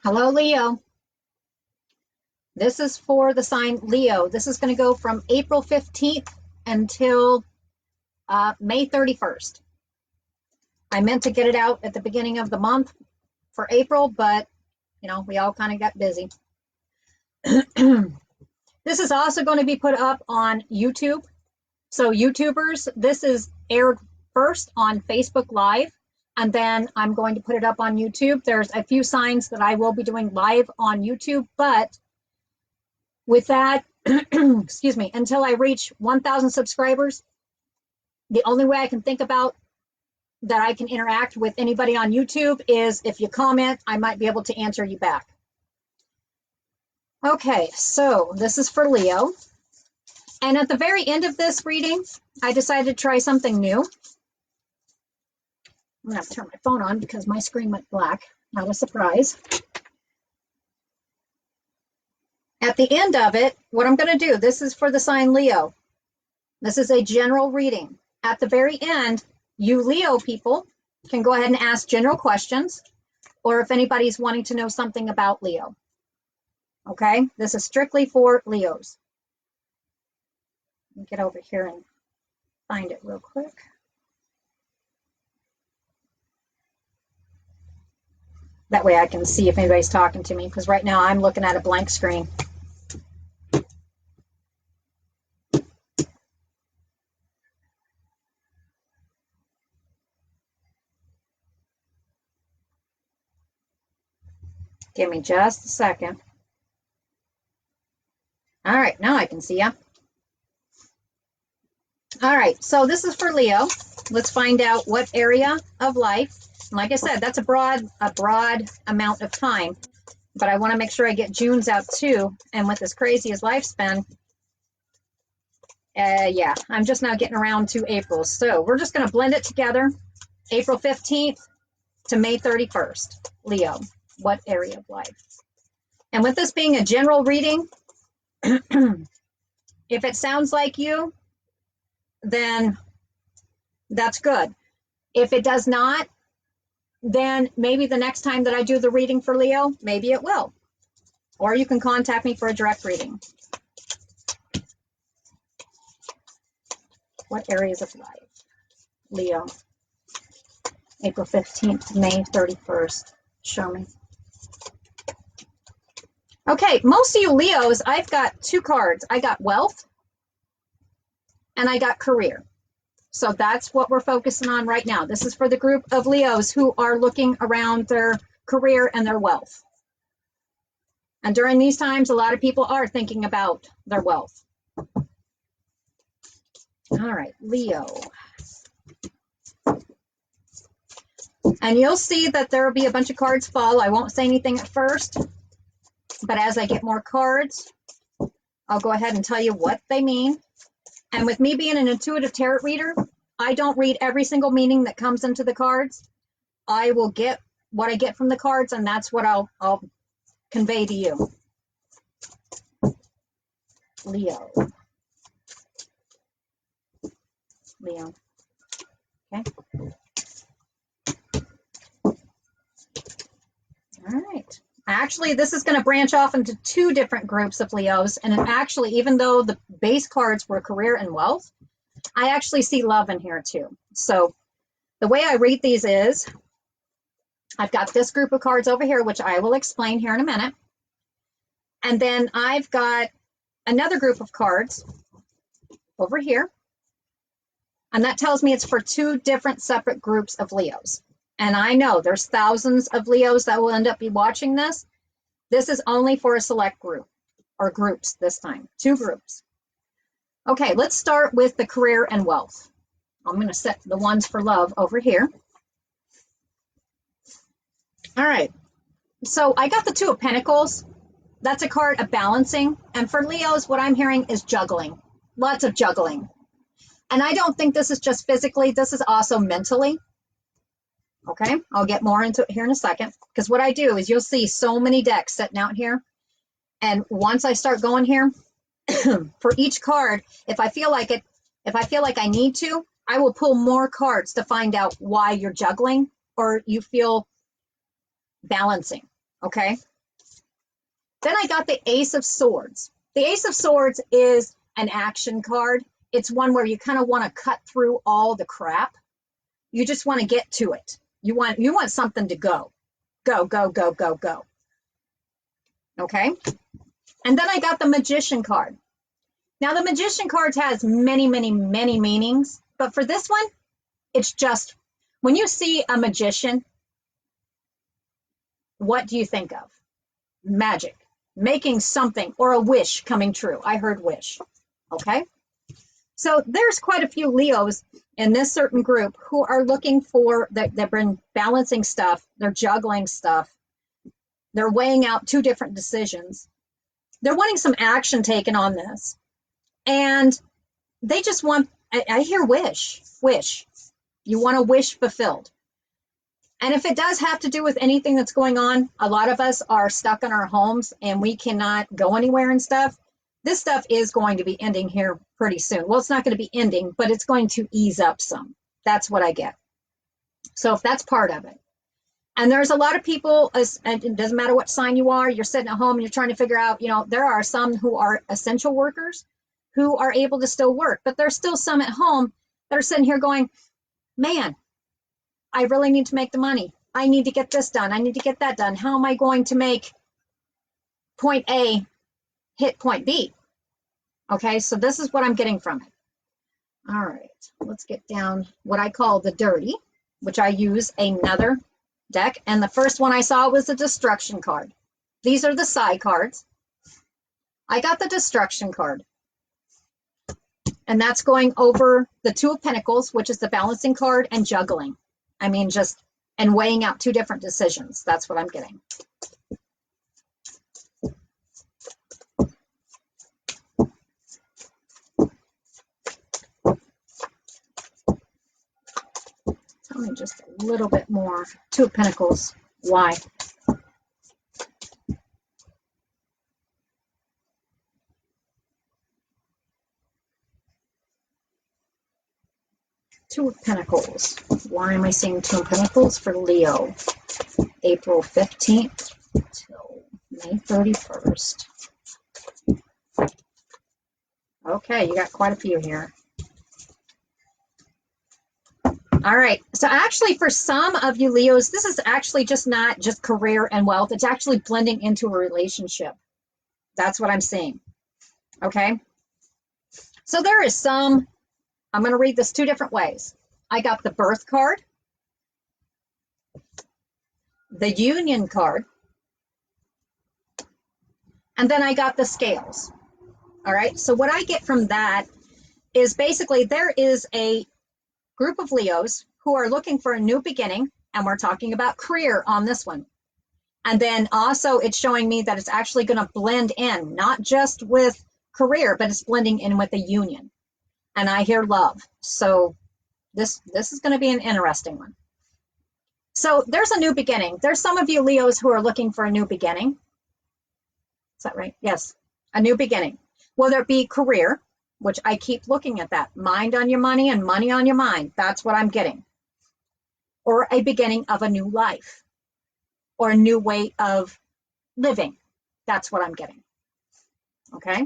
Hello, Leo. This is for the sign Leo. This is going to go from April 15th until May 31st. I meant to get it out at the beginning of the month for April, but we all kind of got busy. This is also going to be put up on YouTube. So YouTubers, this is aired first on Facebook Live, and then I'm going to put it up on YouTube. There's a few signs that I will be doing live on YouTube, but with that, excuse me, until I reach 1,000 subscribers, the only way I can think about that I can interact with anybody on YouTube is if you comment, I might be able to answer you back. Okay, so this is for Leo. And at the very end of this reading, I decided to try something new. I'm gonna have to turn my phone on because my screen went black. Not a surprise. At the end of it, what I'm gonna do, this is for the sign Leo. This is a general reading. At the very end, you Leo people can go ahead and ask general questions, or if anybody's wanting to know something about Leo. Okay, this is strictly for Leos. Let me get over here and find it real quick. That way I can see if anybody's talking to me, because right now I'm looking at a blank screen. Give me just a second. All right, now I can see ya. All right, so this is for Leo. Let's find out what area of life. And like I said, that's a broad amount of time, but I want to make sure I get June's out too. And with as crazy as lifespan, yeah, I'm just now getting around to April. So we're just going to blend it together. April 15th to May 31st. Leo, what area of life? And with this being a general reading, if it sounds like you, then that's good. If it does not, then maybe the next time that I do the reading for Leo, maybe it will. Or you can contact me for a direct reading. What areas of life? Leo, April 15th to May 31st. Show me. Okay, most of you Leos, I've got two cards. I got wealth and I got career. So that's what we're focusing on right now. This is for the group of Leos who are looking around their career and their wealth. And during these times, a lot of people are thinking about their wealth. All right, Leo. And you'll see that there will be a bunch of cards fall. I won't say anything at first, but as I get more cards, I'll go ahead and tell you what they mean. And with me being an intuitive tarot reader, I don't read every single meaning that comes into the cards. I will get what I get from the cards, and that's what I'll convey to you. Leo. Leo. Okay. All right. Actually, this is going to branch off into two different groups of Leos. And actually, even though the base cards were career and wealth, I actually see love in here too. So the way I read these is, I've got this group of cards over here, which I will explain here in a minute. And then I've got another group of cards over here. And that tells me it's for two different separate groups of Leos. And I know there's thousands of Leos that will end up be watching this. This is only for a select group, or groups this time, two groups. Okay, let's start with the career and wealth. I'm going to set the ones for love over here. All right, so I got the Two of Pentacles. That's a card of balancing. And for Leos, what I'm hearing is juggling, lots of juggling. And I don't think this is just physically, this is also mentally. Okay, I'll get more into it here in a second, because what I do is you'll see so many decks sitting out here. And once I start going here, for each card, if I feel like it, if I feel like I need to, I will pull more cards to find out why you're juggling or you feel balancing. Okay, Then I got the Ace of Swords. The Ace of Swords is an action card. It's one where you kind of want to cut through all the crap. You just want to get to it. You want something to go. Go, go, go, go, go. Okay? And then I got the Magician card. Now, the Magician card has many, many, many meanings. But for this one, it's just, when you see a magician, what do you think of? Magic. Making something or a wish coming true. I heard wish. Okay? So there's quite a few Leos in this certain group who are looking for, they've been balancing stuff. They're juggling stuff. They're weighing out two different decisions. They're wanting some action taken on this. And they just want, I hear wish. You want a wish fulfilled. And if it does have to do with anything that's going on, a lot of us are stuck in our homes and we cannot go anywhere and stuff. This stuff is going to be ending here pretty soon. Well, it's not going to be ending, but it's going to ease up some. That's what I get. So if that's part of it. And there's a lot of people, and it doesn't matter what sign you are, you're sitting at home and you're trying to figure out, there are some who are essential workers who are able to still work, but there's still some at home that are sitting here going, man, I really need to make the money. I need to get this done. I need to get that done. How am I going to make point A hit point B? Okay, so this is what I'm getting from it. All right, let's get down what I call the dirty, which I use another deck. And the first one I saw was the destruction card. These are the side cards. I got the destruction card. And that's going over the Two of Pentacles, which is the balancing card, and juggling. I mean, and weighing out two different decisions. That's what I'm getting. Tell me just a little bit more. Two of Pentacles. Why? Two of Pentacles. Why am I seeing Two of Pentacles for Leo? April 15th till May 31st. Okay, you got quite a few here. All right, so actually for some of you Leos, this is actually not just career and wealth. It's actually blending into a relationship. That's what I'm seeing. Okay, so there is some, I'm going to read this two different ways. I got the Birth card, the Union card, and then I got the Scales. All right, so what I get from that is basically there is a group of Leos who are looking for a new beginning, and we're talking about career on this one. And then also it's showing me that it's actually going to blend in, not just with career, but it's blending in with the union. And I hear love. So this is going to be an interesting one. So there's a new beginning. There's some of you Leos who are looking for a new beginning. Is that right? Yes, a new beginning. Whether it be career, which I keep looking at that. Mind on your money and money on your mind. That's what I'm getting. Or a beginning of a new life. Or a new way of living. That's what I'm getting. Okay?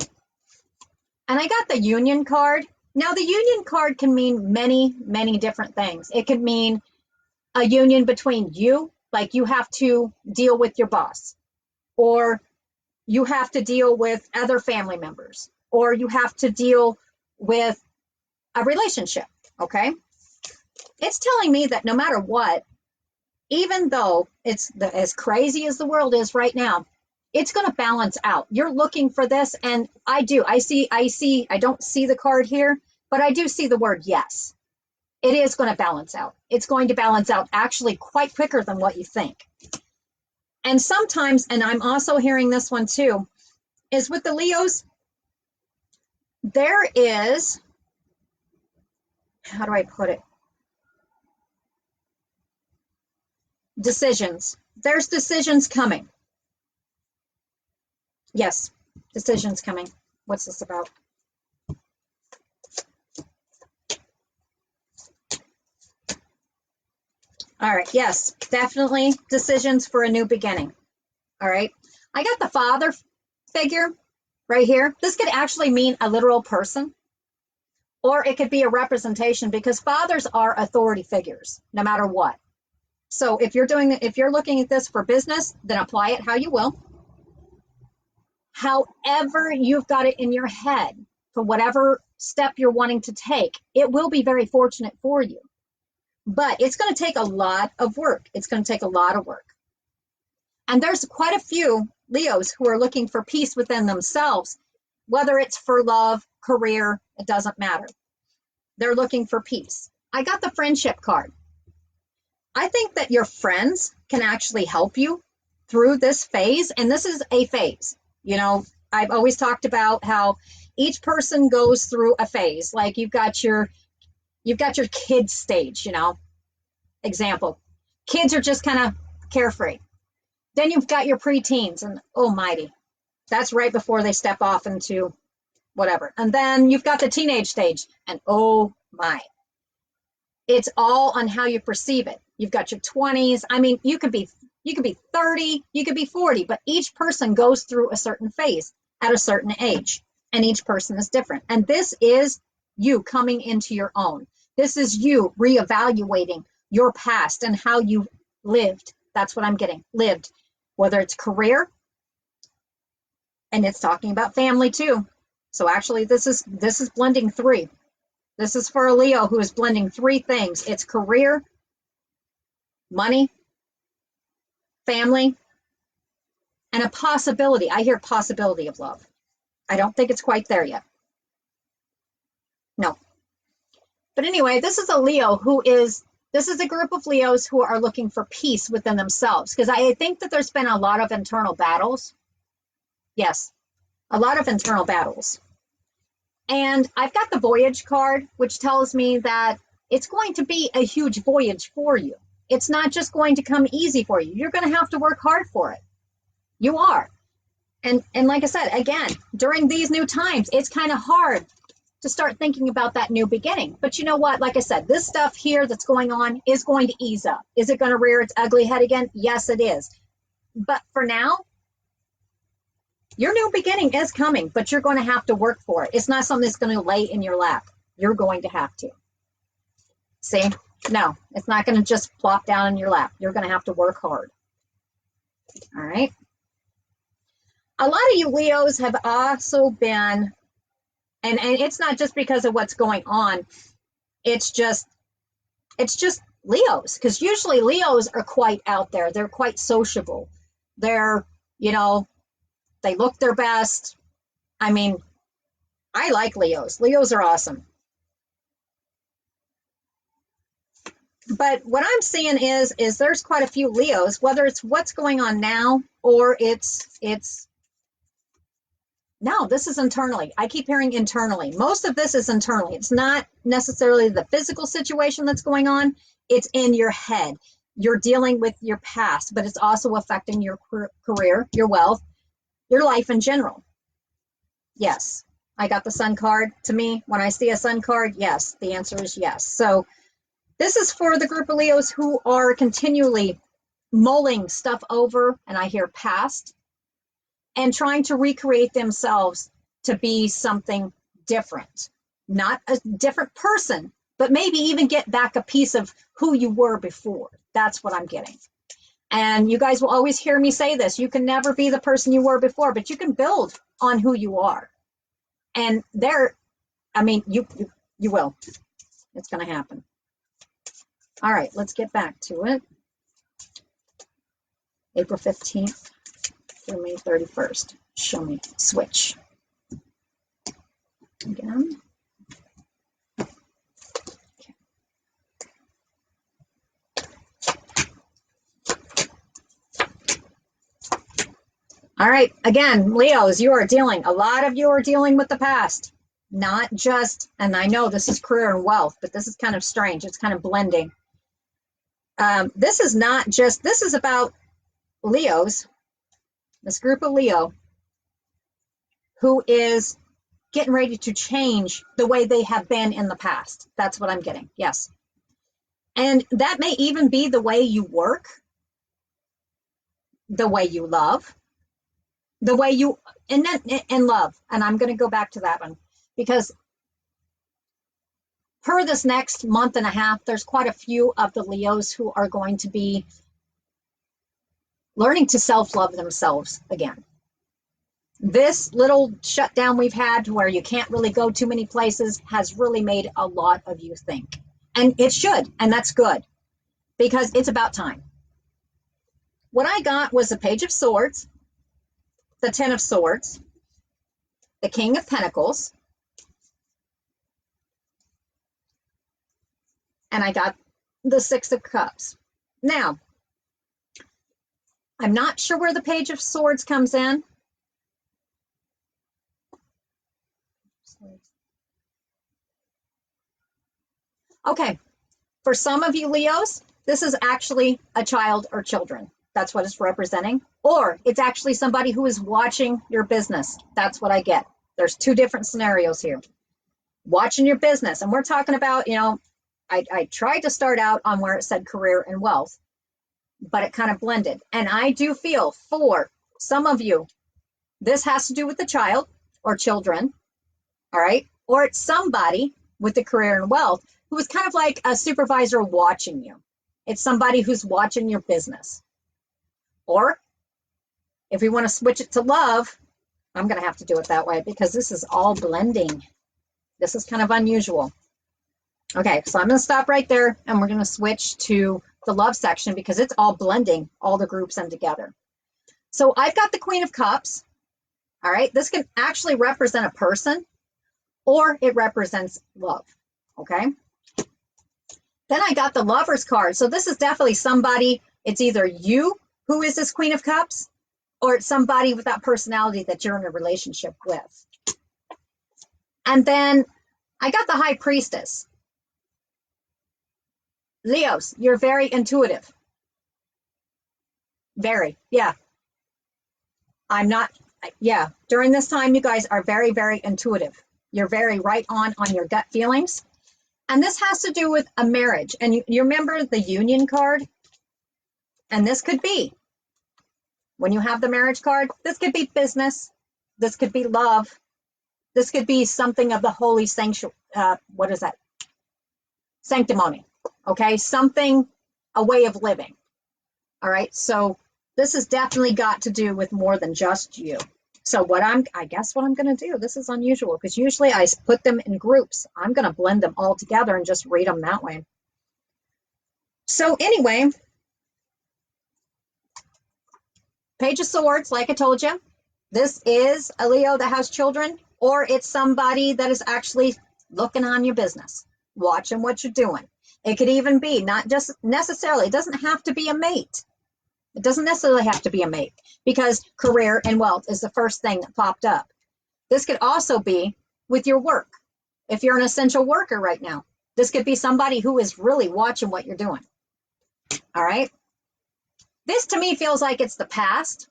And I got the Union card. Now, the Union card can mean many, many different things. It could mean a union between you, like you have to deal with your boss. Or you have to deal with other family members. Or you have to deal with a relationship. Okay? It's telling me that no matter what, even though it's as crazy as the world is right now, it's going to balance out. You're looking for this, and I don't see the card here, but I do see the word yes. It is going to balance out. It's going to balance out actually quite quicker than what you think. And sometimes, and I'm also hearing this one too, is with the Leos, there is, how do I put it? Decisions. There's decisions coming. Yes, decisions coming. What's this about? All right, yes, definitely decisions for a new beginning. All right, I got the Father figure right here, this could actually mean a literal person, or it could be a representation, because fathers are authority figures no matter what. So if you're looking at this for business, then apply it how you will. However, you've got it in your head for whatever step you're wanting to take, it will be very fortunate for you. But it's going to take a lot of work. It's going to take a lot of work. And there's quite a few Leos who are looking for peace within themselves, whether it's for love, career, it doesn't matter. They're looking for peace. I got the friendship card. I think that your friends can actually help you through this phase. And this is a phase. You know, I've always talked about how each person goes through a phase. Like you've got your kid stage, you know, example. Kids are just kind of carefree. Then you've got your preteens, and oh mighty, that's right before they step off into whatever. And then you've got the teenage stage, and oh my. It's all on how you perceive it. You've got your 20s. I mean, you could be 30, you could be 40, but each person goes through a certain phase at a certain age, and each person is different. And this is you coming into your own. This is you reevaluating your past and how you lived. That's what I'm getting. Lived, whether it's career, and it's talking about family too. So actually this is blending three. This is for a Leo who is blending three things. It's career, money, family, and a possibility. I hear possibility of love. I don't think it's quite there yet. No. But anyway, this is a Leo this is a group of Leos who are looking for peace within themselves, because I think that there's been a lot of internal battles. Yes, a lot of internal battles. And I've got the voyage card, which tells me that it's going to be a huge voyage for you. It's not just going to come easy for you. You're going to have to work hard for it. You are. And like I said, again, during these new times, it's kind of hard to start thinking about that new beginning. But you know what? Like I said, this stuff here that's going on is going to ease up. Is it going to rear its ugly head again? Yes, it is. But for now, your new beginning is coming, but you're going to have to work for it. It's not something that's going to lay in your lap. You're going to have to. See? No, it's not going to just plop down in your lap. You're going to have to work hard. All right? A lot of you Leos have also been, and it's not just because of what's going on, it's just Leos, because usually Leos are quite out there. They're quite sociable. They're, you know, they look their best. I mean, I like Leos. Leos are awesome. But what I'm seeing is there's quite a few Leos, whether it's what's going on now or it's no, this is internally. I keep hearing internally. Most of this is internally. It's not necessarily the physical situation that's going on. It's in your head. You're dealing with your past, but it's also affecting your career, your wealth, your life in general. Yes, I got the sun card. To me, when I see a sun card, yes, the answer is yes. So this is for the group of Leos who are continually mulling stuff over, and I hear past, and trying to recreate themselves to be something different. Not a different person, but maybe even get back a piece of who you were before. That's what I'm getting. And you guys will always hear me say this. You can never be the person you were before, but you can build on who you are. And you will. It's going to happen. All right, let's get back to it. April 15th through May 31st. Show me. Switch. Again. Okay. All right, again, Leos, a lot of you are dealing with the past. Not just, and I know this is career and wealth, but this is kind of strange. It's kind of blending. This is about Leos, this group of Leo, who is getting ready to change the way they have been in the past. That's what I'm getting. Yes. And that may even be the way you work, the way you love, The way you, and then in love, and I'm going to go back to that one because per this next month and a half, there's quite a few of the Leos who are going to be learning to self-love themselves again. This little shutdown we've had where you can't really go too many places has really made a lot of you think. And it should, and that's good because it's about time. What I got was the Page of Swords, the Ten of Swords, the King of Pentacles, and I got the Six of Cups. Now, I'm not sure where the Page of Swords comes in. Okay, for some of you Leos, this is actually a child or children. That's what it's representing. Or it's actually somebody who is watching your business. That's what I get. There's two different scenarios here. Watching your business. And we're talking about, I tried to start out on where it said career and wealth, but it kind of blended. And I do feel for some of you, this has to do with the child or children, all right? Or it's somebody with the career and wealth who is kind of like a supervisor watching you. It's somebody who's watching your business. Or if we want to switch it to love, I'm going to have to do it that way because this is all blending. This is kind of unusual. Okay, so I'm going to stop right there and we're going to switch to the love section because it's all blending all the groups in together. So I've got the Queen of Cups. All right, this can actually represent a person or it represents love. Okay. Then I got the Lovers card. So this is definitely somebody, it's either you who is this Queen of Cups or it's somebody with that personality that you're in a relationship with. And then I got the High Priestess. Leos, you're very intuitive. Very, yeah. During this time, you guys are very, very intuitive. You're very right on your gut feelings. And this has to do with a marriage. And you remember the Union card? And this could be, when you have the marriage card, this could be business. This could be love. This could be something of the holy sanctuary. What is that? Sanctimony. Okay, something, a way of living. All right, so this has definitely got to do with more than just you. So I guess what I'm going to do, this is unusual because usually I put them in groups. I'm going to blend them all together and just read them that way. So anyway, Page of Swords, like I told you, this is a Leo that has children, or it's somebody that is actually looking on your business, watching what you're doing. It could even be not just necessarily, it doesn't have to be a mate. It doesn't necessarily have to be a mate because career and wealth is the first thing that popped up. This could also be with your work. If you're an essential worker right now, this could be somebody who is really watching what you're doing. All right. This to me feels like it's the past.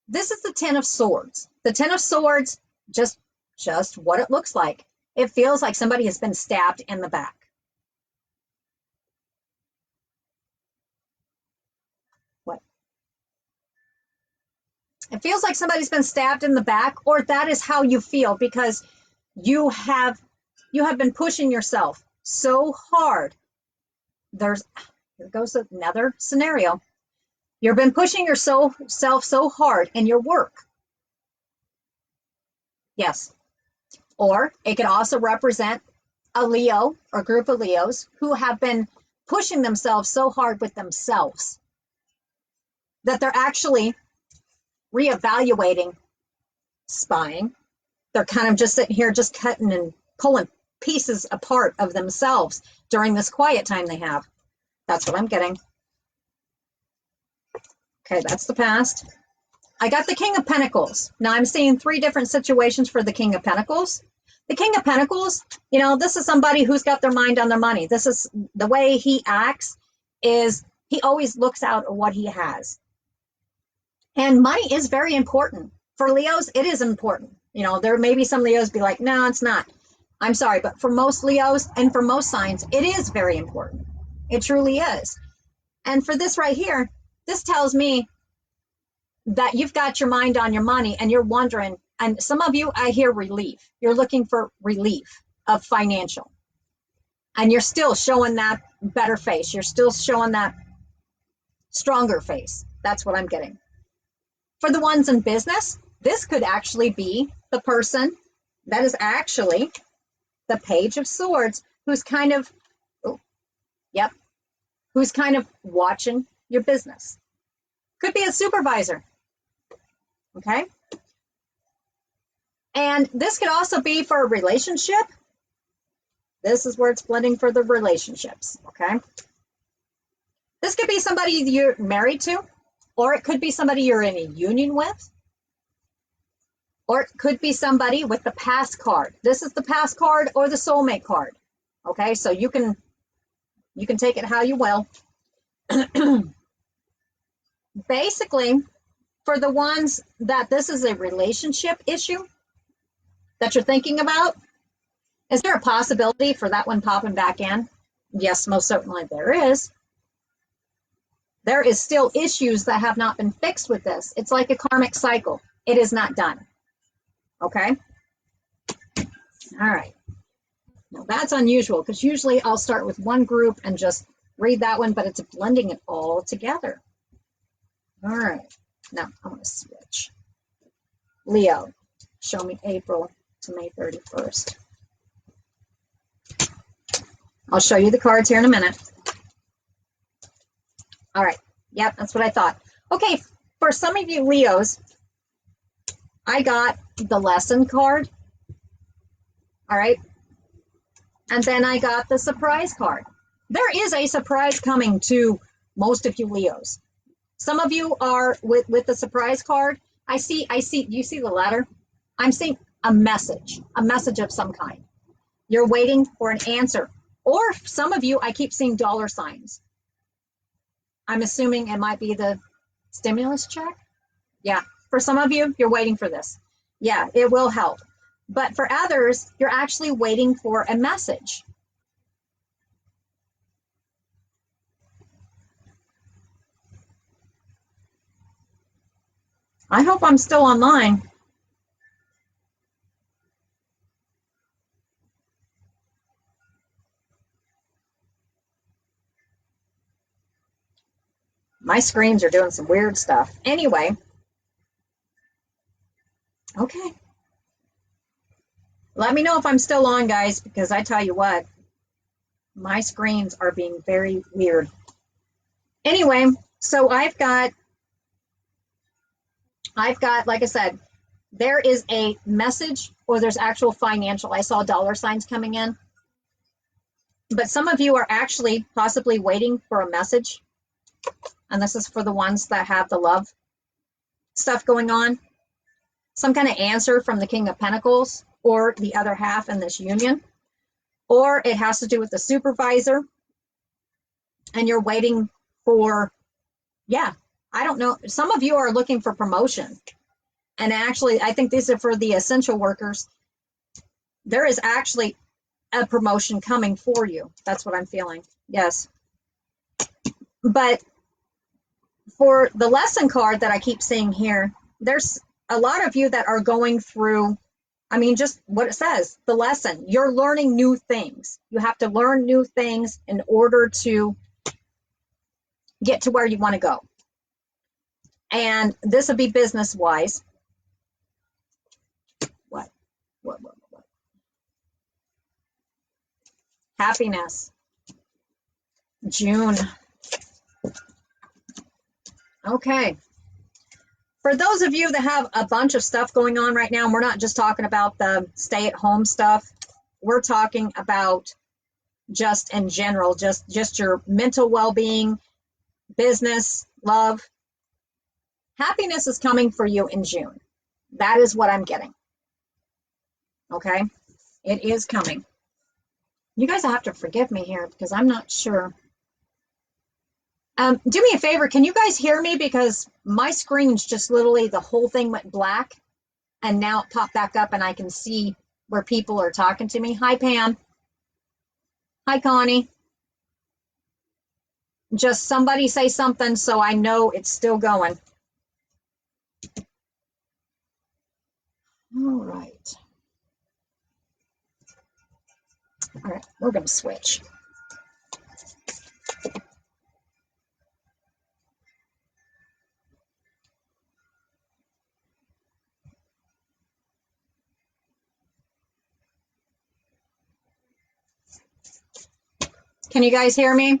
This is the Ten of Swords. The Ten of Swords, just what it looks like. It feels like somebody has been stabbed in the back. What? It feels like somebody's been stabbed in the back, or that is how you feel because you have been pushing yourself so hard. Here goes another scenario. You've been pushing yourself so hard in your work. Yes. Or it could also represent a Leo or group of Leos who have been pushing themselves so hard with themselves that they're actually reevaluating spying. They're kind of just sitting here just cutting and pulling pieces apart of themselves during this quiet time they have. That's what I'm getting. Okay, that's the past. I got the King of Pentacles. Now I'm seeing three different situations for the King of Pentacles. The King of Pentacles, this is somebody who's got their mind on their money. This is the way he acts is he always looks out at what he has. And money is very important. For Leos, it is important. There may be some Leos be like, no, it's not. I'm sorry, but for most Leos and for most signs, it is very important. It truly is. And for this right here, this tells me that you've got your mind on your money and you're wondering, and some of you, I hear relief. You're looking for relief of financial. And you're still showing that better face. You're still showing that stronger face. That's what I'm getting. For the ones in business, this could actually be the person that is actually the Page of Swords, who's kind of, oh, yep, who's kind of watching your business. Could be a supervisor, okay? And this could also be for a relationship. This is where it's blending for the relationships, okay? This could be somebody you're married to, or it could be somebody you're in a union with, or it could be somebody with the past card. This is the past card or the soulmate card, okay? So you can take it how you will. Basically, for the ones that this is a relationship issue that you're thinking about, is there a possibility for that one popping back in? Yes, most certainly there is. There is still issues that have not been fixed with this. It's like a karmic cycle. It is not done. Okay? All right. Now that's unusual because usually I'll start with one group and just read that one, but it's blending it all together. All right. Now I'm going to switch. Leo, show me April to May 31st. I'll show you the cards here in a minute. All right. Yep, that's what I thought. Okay, for some of you Leos, I got the lesson card. All right. And then I got the surprise card. There is a surprise coming to most of you Leos. Some of you are with the surprise card. I see, do you see the letter? I'm seeing a message of some kind. You're waiting for an answer. Or some of you, I keep seeing dollar signs. I'm assuming it might be the stimulus check. Yeah, for some of you, you're waiting for this. Yeah, it will help. But for others, you're actually waiting for a message. I hope I'm still online. My screens are doing some weird stuff. Anyway. Okay. Let me know if I'm still on, guys, because I tell you what, my screens are being very weird. Anyway, so I've got, like I said, there is a message or there's actual financial. I saw dollar signs coming in. But some of you are actually possibly waiting for a message. And this is for the ones that have the love stuff going on. Some kind of answer from the King of Pentacles or the other half in this union. Or it has to do with the supervisor. And you're waiting for, yeah, I don't know. Some of you are looking for promotion. And actually, I think these are for the essential workers. There is actually a promotion coming for you. That's what I'm feeling. Yes. But for the lesson card that I keep seeing here, there's a lot of you that are going through, I mean, just what it says, the lesson. You're learning new things. You have to learn new things in order to get to where you want to go. And this would be business-wise. What? Happiness. June. Okay. For those of you that have a bunch of stuff going on right now, we're not just talking about the stay-at-home stuff. We're talking about just in general, just your mental well-being, business, love. Happiness is coming for you in June. That is what I'm getting. Okay? It is coming. You guys have to forgive me here because I'm not sure. Do me a favor. Can you guys hear me? Because my screen's just literally the whole thing went black and now it popped back up and I can see where people are talking to me. Hi, Pam. Hi, Connie. Just somebody say something so I know it's still going. right. All right, we're going to switch. Can you guys hear me?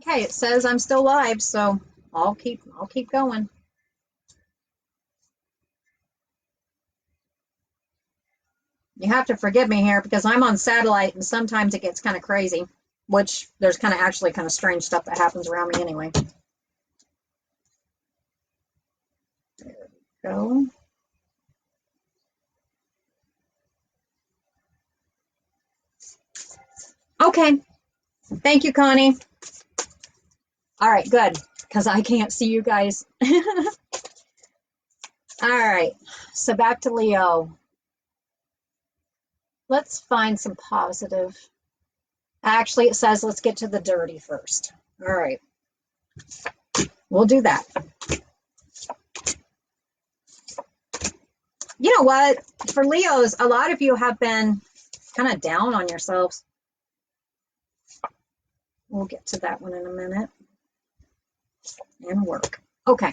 Okay, it says I'm still live, so I'll keep going. You have to forgive me here because I'm on satellite and sometimes it gets kind of crazy, which there's kind of actually kind of strange stuff that happens around me anyway. There we go. Okay. Thank you, Connie. All right, good, because I can't see you guys. All right, so back to Leo. Let's find some positive. Actually, it says let's get to the dirty first. All right, we'll do that. You know what? For Leos, a lot of you have been kind of down on yourselves. We'll get to that one in a minute. And work. Okay.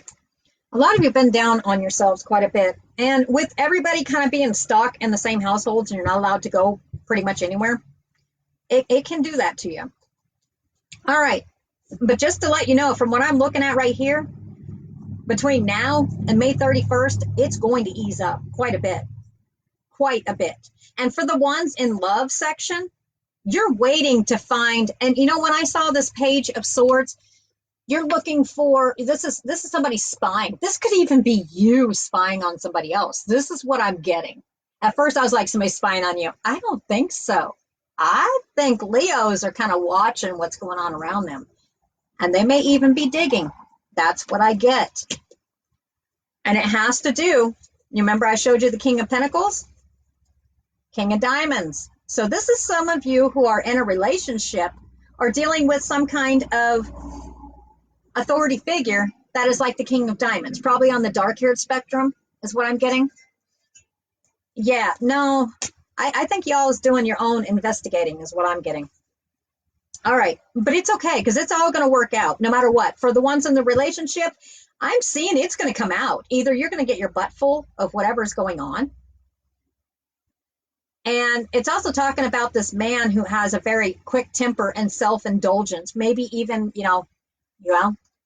A lot of you have been down on yourselves quite a bit. And with everybody kind of being stuck in the same households and you're not allowed to go pretty much anywhere, it can do that to you. All right. But just to let you know, from what I'm looking at right here, between now and May 31st, it's going to ease up quite a bit. Quite a bit. And for the ones in love section, you're waiting to find, and you know, when I saw this Page of Swords, you're looking for, this is somebody spying. This could even be you spying on somebody else. This is what I'm getting. At first I was like, somebody's spying on you. I don't think so. I think Leos are kind of watching what's going on around them. And they may even be digging. That's what I get. And it has to do, you remember I showed you the King of Pentacles? King of Diamonds. So this is some of you who are in a relationship or dealing with some kind of authority figure that is like the King of Diamonds, probably on the dark-haired spectrum is what I'm getting. Yeah, no, I think y'all is doing your own investigating is what I'm getting. All right, but it's okay because it's all going to work out no matter what. For the ones in the relationship, I'm seeing it's going to come out. Either you're going to get your butt full of whatever's going on. And it's also talking about this man who has a very quick temper and self-indulgence, maybe even,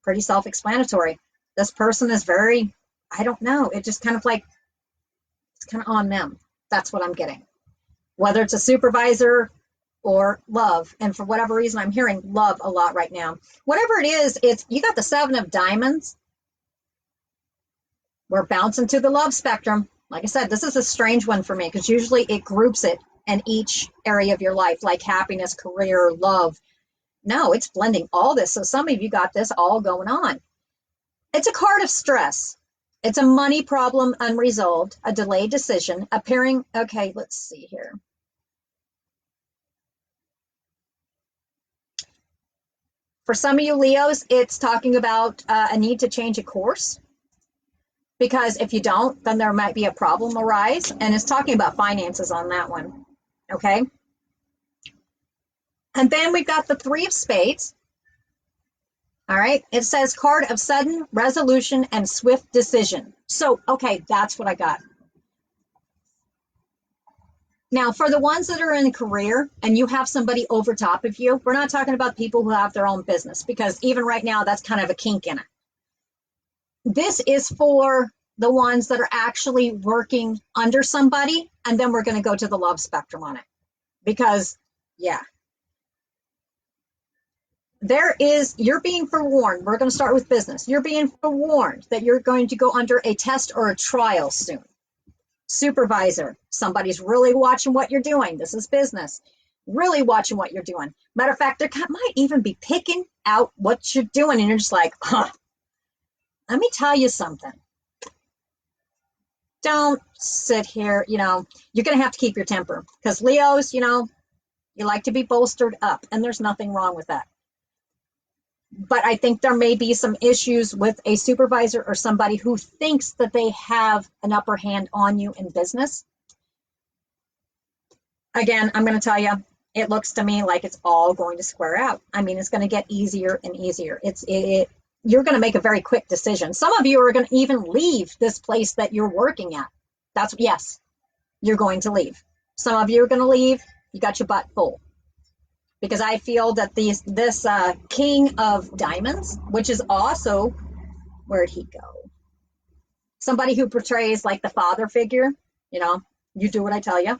pretty self-explanatory. This person is very, I don't know, it just kind of like, it's kind of on them. That's what I'm getting. Whether it's a supervisor or love, and for whatever reason, I'm hearing love a lot right now. Whatever it is, it's, you got the 7 of Diamonds. We're bouncing to the love spectrum. Like I said, this is a strange one for me because usually it groups it in each area of your life, like happiness, career, love. No, it's blending all this. So some of you got this all going on. It's a card of stress. It's a money problem unresolved, a delayed decision, appearing. Okay, let's see here. For some of you Leos, it's talking about a need to change a course. Because if you don't, then there might be a problem arise. And it's talking about finances on that one. Okay. And then we've got the 3 of Spades. All right. It says card of sudden resolution and swift decision. So, okay, that's what I got. Now, for the ones that are in a career and you have somebody over top of you, we're not talking about people who have their own business because even right now, that's kind of a kink in it. This is for the ones that are actually working under somebody, and then we're going to go to the love spectrum on it. Because, yeah. You're being forewarned. We're going to start with business. You're being forewarned that you're going to go under a test or a trial soon. Supervisor, somebody's really watching what you're doing. This is business. Really watching what you're doing. Matter of fact, they might even be picking out what you're doing, and you're just like, huh. Let me tell you something. Don't sit here, you're going to have to keep your temper because Leos, you like to be bolstered up and there's nothing wrong with that. But I think there may be some issues with a supervisor or somebody who thinks that they have an upper hand on you in business. Again, I'm going to tell you, it looks to me like it's all going to square out. I mean, it's going to get easier and easier. You're going to make a very quick decision. Some of you are going to even leave this place that you're working at. Yes, you're going to leave. Some of you are going to leave. You got your butt full. Because I feel that this King of Diamonds, which is also, where'd he go? Somebody who portrays like the father figure, you do what I tell you.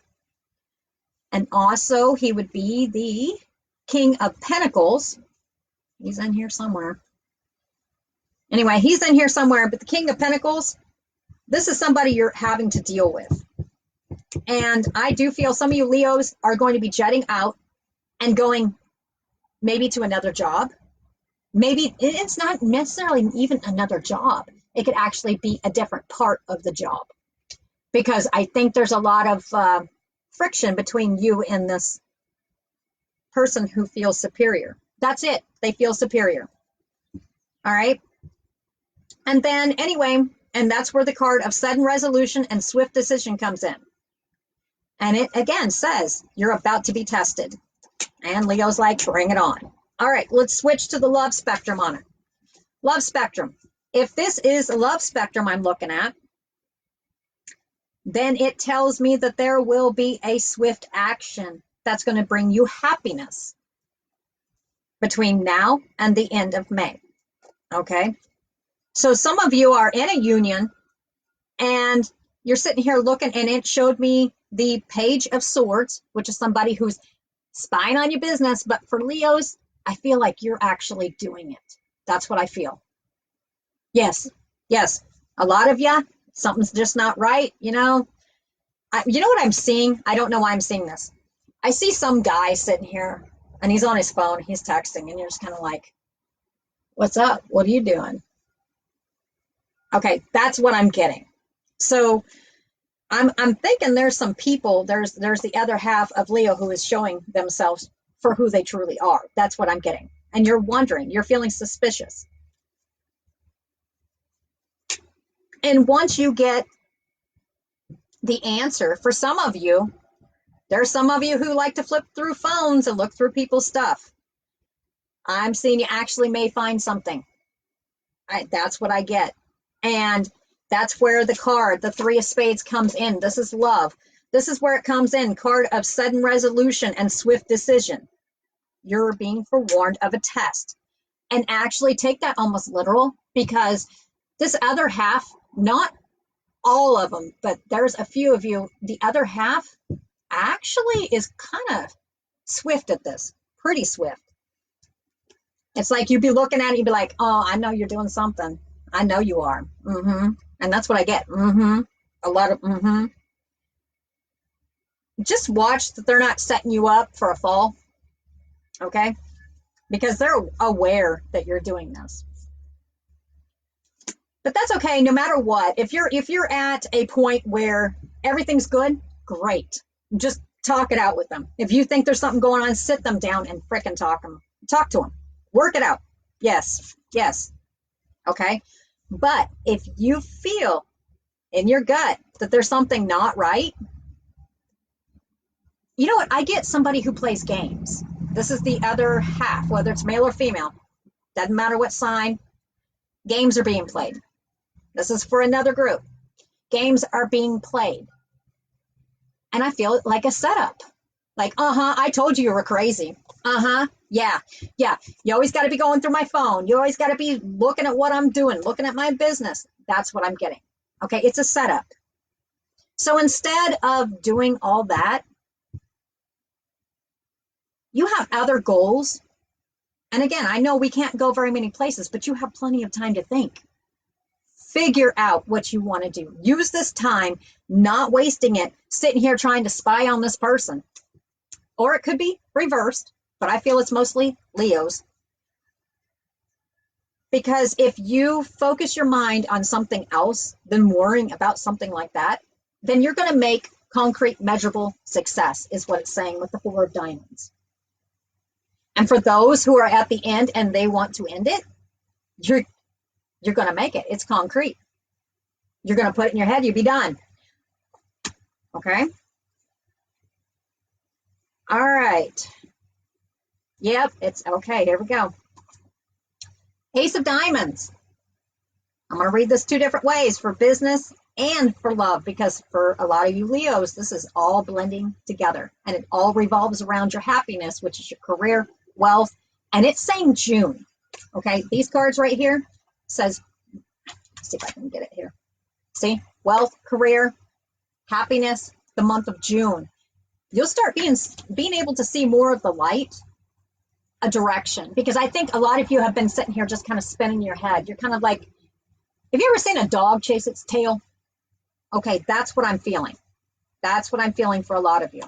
And also he would be the King of Pentacles. He's in here somewhere. Anyway, he's in here somewhere, but the King of Pentacles, this is somebody you're having to deal with. And I do feel some of you Leos are going to be jetting out and going maybe to another job. Maybe it's not necessarily even another job. It could actually be a different part of the job. Because I think there's a lot of friction between you and this person who feels superior. That's it. They feel superior. All right. And then anyway, and that's where the card of sudden resolution and swift decision comes in. And it again says you're about to be tested. And Leo's like, bring it on. All right, let's switch to the love spectrum on it. Love spectrum. If this is a love spectrum I'm looking at, then it tells me that there will be a swift action that's going to bring you happiness between now and the end of May. Okay? So some of you are in a union and you're sitting here looking, and it showed me the Page of Swords, which is somebody who's spying on your business. But for Leos, I feel like you're actually doing it. That's what I feel. Yes. A lot of you, something's just not right. You know what I'm seeing? I don't know why I'm seeing this. I see some guy sitting here and he's on his phone. He's texting and you're just kind of like, what's up? What are you doing? Okay, that's what I'm getting. So I'm thinking there's some people, there's the other half of Leo who is showing themselves for who they truly are. That's what I'm getting. And you're wondering, you're feeling suspicious. And once you get the answer, for some of you, there's some of you who like to flip through phones and look through people's stuff. I'm seeing you actually may find something. That's what I get. And that's where the card, the Three of Spades, comes in. This is love. This is where it comes in. Card of sudden resolution and swift decision. You're being forewarned of a test. And actually take that almost literal, because this other half, not all of them, but there's a few of you, the other half actually is kind of swift at this. Pretty swift. It's like you'd be looking at it, you'd be like, oh, I know you're doing something. I know you are. And that's what I get. A lot of Just watch that they're not setting you up for a fall. Okay? Because they're aware that you're doing this. But that's okay, no matter what. If you're at a point where everything's good, great. Just talk it out with them. If you think there's something going on, sit them down and frickin' talk to them. Work it out. Yes. Okay? But if you feel in your gut that there's something not right, you know what? I get somebody who plays games. This is the other half, whether it's male or female. Doesn't matter what sign. Games are being played. This is for another group. Games are being played. And I feel like a setup. Like, I told you were crazy. Yeah. You always got to be going through my phone. You always got to be looking at what I'm doing, looking at my business. That's what I'm getting. Okay, it's a setup. So instead of doing all that, you have other goals. And again, I know we can't go very many places, but you have plenty of time to think. Figure out what you want to do. Use this time, not wasting it, sitting here trying to spy on this person. Or it could be reversed, but I feel it's mostly Leos. Because if you focus your mind on something else than worrying about something like that, then you're going to make concrete, measurable success, is what it's saying with the Four of Diamonds. And for those who are at the end and they want to end it, you're going to make it. It's concrete. You're going to put it in your head. You'll be done. Okay. All right. Yep. It's okay. Here we go. Ace of Diamonds. I'm going to read this two different ways, for business and for love, because for a lot of you Leos, this is all blending together, and it all revolves around your happiness, which is your career, wealth, and it's saying June. Okay. These cards right here says, let's see if I can get it here. See, wealth, career, happiness, the month of June. You'll start being able to see more of the light, a direction, because I think a lot of you have been sitting here just kind of spinning your head. You're kind of like, have you ever seen a dog chase its tail? Okay, that's what I'm feeling. That's what I'm feeling for a lot of you.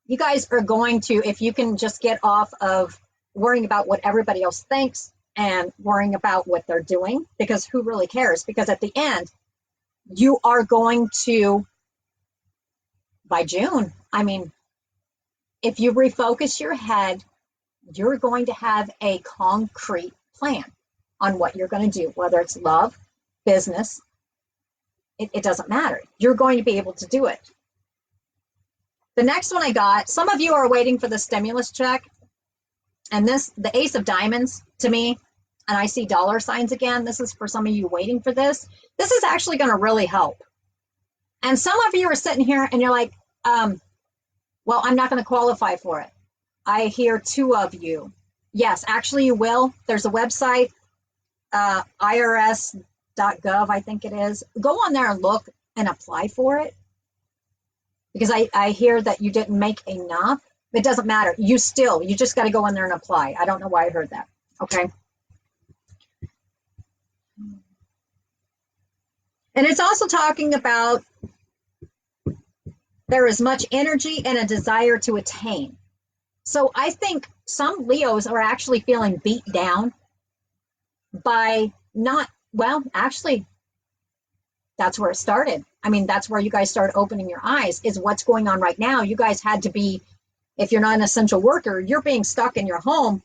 You guys are going to, if you can just get off of worrying about what everybody else thinks and worrying about what they're doing, because who really cares? Because at the end, you are going to, by June, I mean, if you refocus your head, you're going to have a concrete plan on what you're going to do, whether it's love, business, it doesn't matter. You're going to be able to do it. The next one I got, some of you are waiting for the stimulus check, and the Ace of Diamonds to me, and I see dollar signs again. This is for some of you waiting for this. This is actually going to really help. And some of you are sitting here and you're like, well, I'm not going to qualify for it. I hear two of you. Yes, actually you will. There's a website, irs.gov, I think it is. Go on there and look and apply for it. Because I hear that you didn't make enough. It doesn't matter. You just got to go in there and apply. I don't know why I heard that. Okay. And it's also talking about there is much energy and a desire to attain. So I think some Leos are actually feeling beat down by actually, that's where it started. I mean, that's where you guys started opening your eyes, is what's going on right now. You guys had to be, if you're not an essential worker, you're being stuck in your home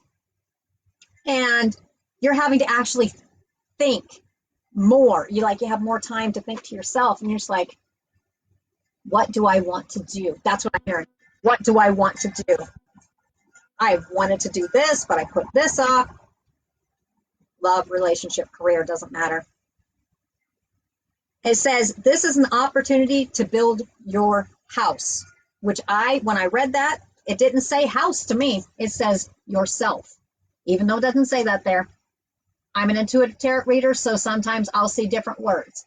and you're having to actually think more. You have more time to think to yourself, and you're just like, what do I want to do? That's what I'm hearing. What do I want to do? I wanted to do this, but I put this off. Love, relationship, career, doesn't matter. It says, this is an opportunity to build your house, which when I read that, it didn't say house to me. It says yourself, even though it doesn't say that there. I'm an intuitive tarot reader, so sometimes I'll see different words.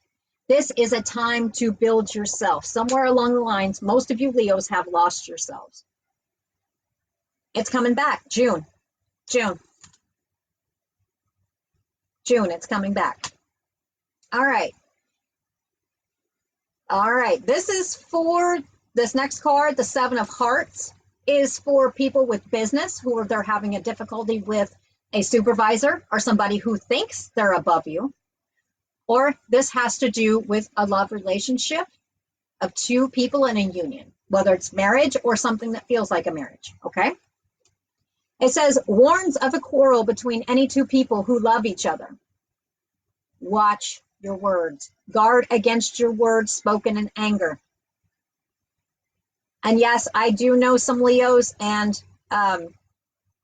This is a time to build yourself. Somewhere along the lines, most of you Leos have lost yourselves. It's coming back. June, it's coming back. All right. This is for this next card. The Seven of Hearts is for people with business who they're having a difficulty with a supervisor or somebody who thinks they're above you. Or this has to do with a love relationship of two people in a union, whether it's marriage or something that feels like a marriage. Okay. It says, warns of a quarrel between any two people who love each other. Watch your words. Guard against your words spoken in anger. And yes, I do know some Leos, and there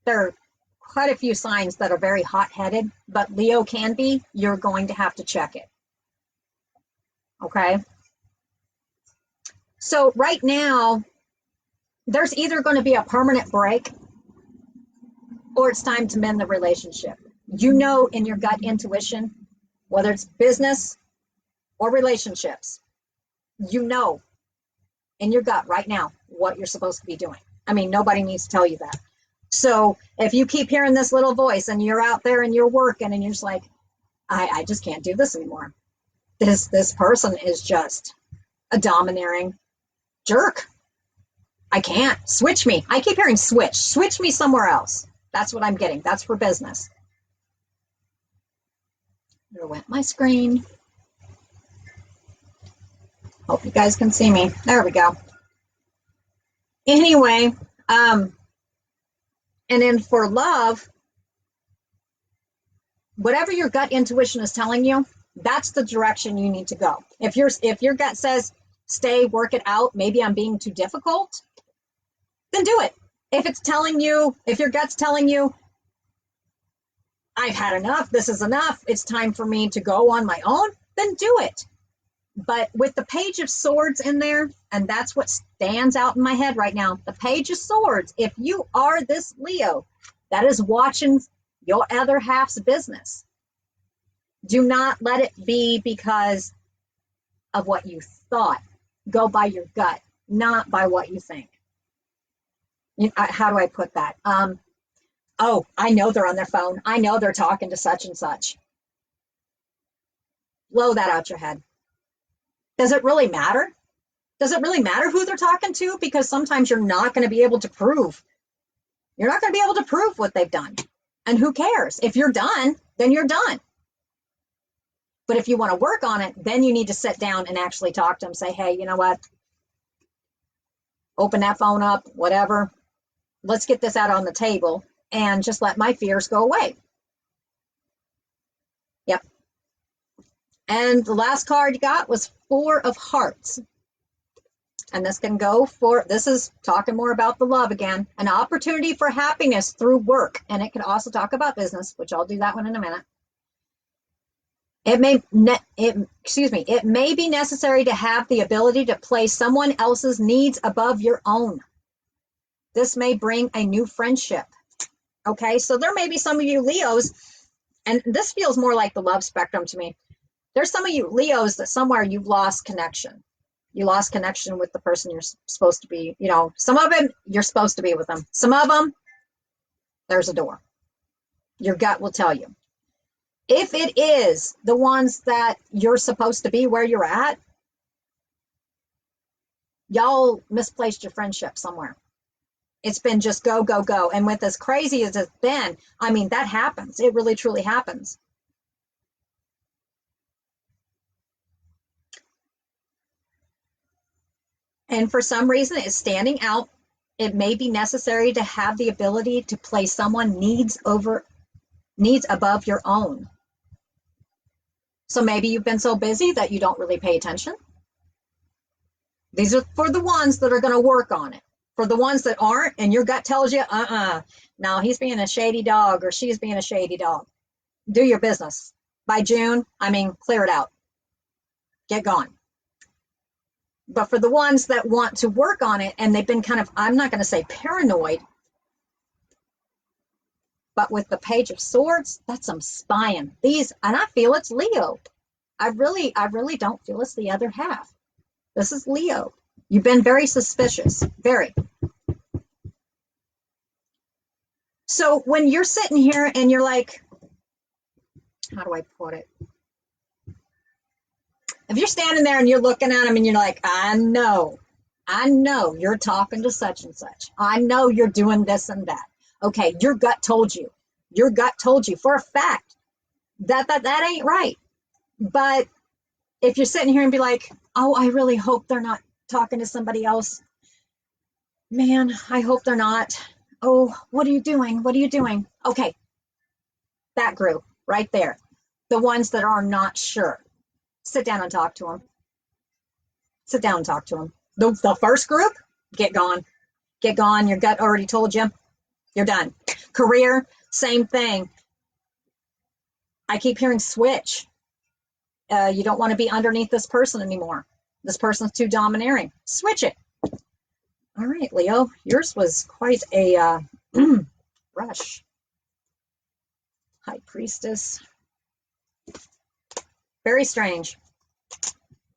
are quite a few signs that are very hot-headed, but Leo can be. You're going to have to check it. Okay? So right now, there's either going to be a permanent break or it's time to mend the relationship. You know in your gut intuition, whether it's business or relationships, you know in your gut right now what you're supposed to be doing. I mean, nobody needs to tell you that. So if you keep hearing this little voice and you're out there and you're working and you're just like, I just can't do this anymore. This person is just a domineering jerk. I can't. Switch me. I keep hearing switch. Switch me somewhere else. That's what I'm getting. That's for business. There went my screen. Hope you guys can see me. There we go. Anyway, And then for love, whatever your gut intuition is telling you, that's the direction you need to go. If your gut says stay, work it out, maybe I'm being too difficult, then do it. If your gut's telling you I've had enough, this is enough, it's time for me to go on my own, then do it. But with the Page of Swords in there, and that's what stands out in my head right now, the Page of Swords, if you are this Leo that is watching your other half's business, do not let it be because of what you thought. Go by your gut, not by what you think. How do I put that? Oh, I know they're on their phone. I know they're talking to such and such. Blow that out your head. Does it really matter? Does it really matter who they're talking to? Because sometimes you're not going to be able to prove. You're not going to be able to prove what they've done. And who cares? If you're done, then you're done. But if you want to work on it, then you need to sit down and actually talk to them. Say, hey, you know what? Open that phone up, whatever. Let's get this out on the table and just let my fears go away. Yep. And the last card you got was Four of Hearts. And this is talking more about the love again. An opportunity for happiness through work. And it can also talk about business, which I'll do that one in a minute. It may be necessary to have the ability to place someone else's needs above your own. This may bring a new friendship. Okay, so there may be some of you Leos, and this feels more like the love spectrum to me. There's some of you Leos that somewhere you've lost connection. You lost connection with the person you're supposed to be. You know, some of them, you're supposed to be with them. Some of them, there's a door. Your gut will tell you. If it is the ones that you're supposed to be where you're at, y'all misplaced your friendship somewhere. It's been just go, go, go. And with as crazy as it's been, I mean, that happens. It really, truly happens. And for some reason, it's standing out. It may be necessary to have the ability to place someone needs above your own. So maybe you've been so busy that you don't really pay attention. These are for the ones that are going to work on it. For the ones that aren't, and your gut tells you, no, he's being a shady dog or she's being a shady dog. Do your business. By June, clear it out. Get gone. But for the ones that want to work on it, and they've been kind of, I'm not going to say paranoid, but with the Page of Swords, that's some spying. And I feel it's Leo. I really don't feel it's the other half. This is Leo. You've been very suspicious, very. So when you're sitting here and you're like, how do I put it? If you're standing there and you're looking at them and you're like, I know you're talking to such and such. I know you're doing this and that. Okay, your gut told you. Your gut told you for a fact that ain't right. But if you're sitting here and be like, oh, I really hope they're not talking to somebody else. Man, I hope they're not. Oh, what are you doing? What are you doing? Okay, that group right there. The ones that are not sure. Sit down and talk to them. Sit down and talk to them. The first group, get gone. Get gone. Your gut already told you. You're done. Career, same thing. I keep hearing switch. You don't want to be underneath this person anymore. This person's too domineering. Switch it. All right, Leo, yours was quite a rush. High Priestess. Very strange.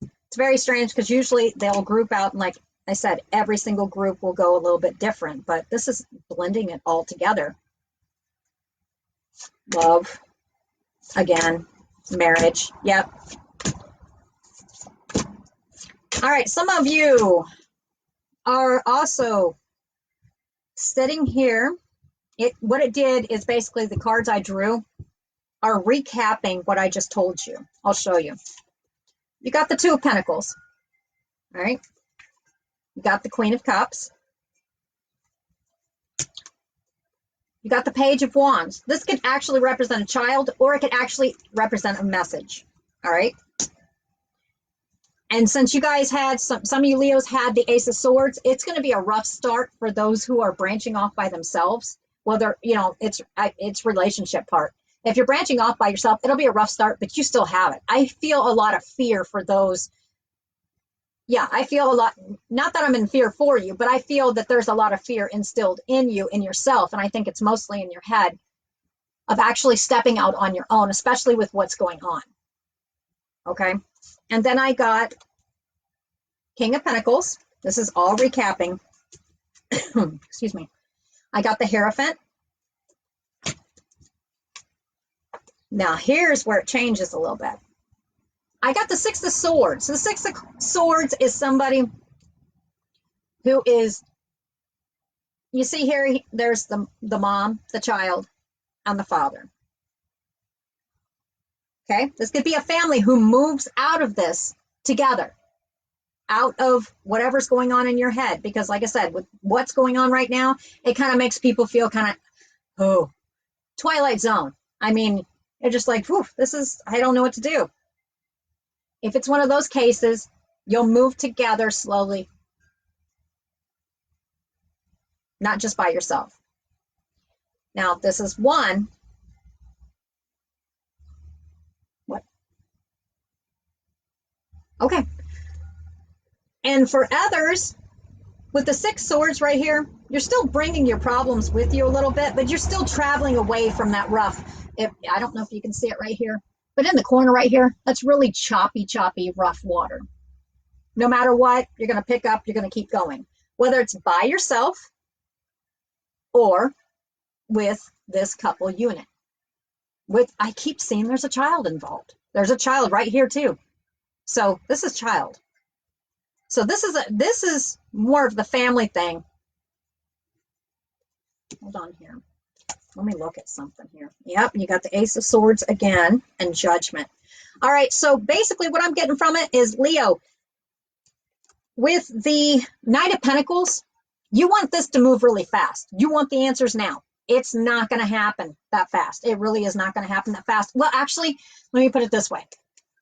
It's very strange because usually they'll group out, and like I said, every single group will go a little bit different, but this is blending it all together. Love, again, marriage, yep. All right, some of you are also sitting here. What it did is basically the cards I drew are recapping what I just told you. I'll show you. You got the Two of Pentacles, all right? You got the Queen of Cups. You got the Page of Wands. This could actually represent a child, or it could actually represent a message. All right. And since you guys had some of you Leos had the Ace of Swords, it's going to be a rough start for those who are branching off by themselves. Well, they're, it's relationship part. If you're branching off by yourself, it'll be a rough start, but you still have it. I feel a lot of fear for those. Yeah, I feel a lot, not that I'm in fear for you, but I feel that there's a lot of fear instilled in you, in yourself. And I think it's mostly in your head of actually stepping out on your own, especially with what's going on. Okay. And then I got King of Pentacles. This is all recapping. Excuse me. I got the Hierophant. Now here's where it changes a little bit. I got the Six of Swords. The Six of Swords is somebody who is, you see here, there's the mom, the child, and the father. Okay, this could be a family who moves out of this together, out of whatever's going on in your head. Because like I said, with what's going on right now, it kind of makes people feel kind of, oh, Twilight Zone. I mean, they're just like, whew, I don't know what to do. If it's one of those cases, you'll move together slowly, not just by yourself. Now, this is one. What? Okay. And for others, with the Six Swords right here, you're still bringing your problems with you a little bit, but you're still traveling away from that rough. I don't know if you can see it right here, but in the corner right here, that's really choppy, rough water. No matter what, you're going to pick up, you're going to keep going. Whether it's by yourself or with this couple unit. I keep seeing there's a child involved. There's a child right here too. So this is child. So this is more of the family thing. Hold on here. Let me look at something here. Yep, you got the Ace of Swords again and Judgment. All right, so basically what I'm getting from it is, Leo, with the Knight of Pentacles, you want this to move really fast. You want the answers now. It's not going to happen that fast. It really is not going to happen that fast. Well, actually, let me put it this way.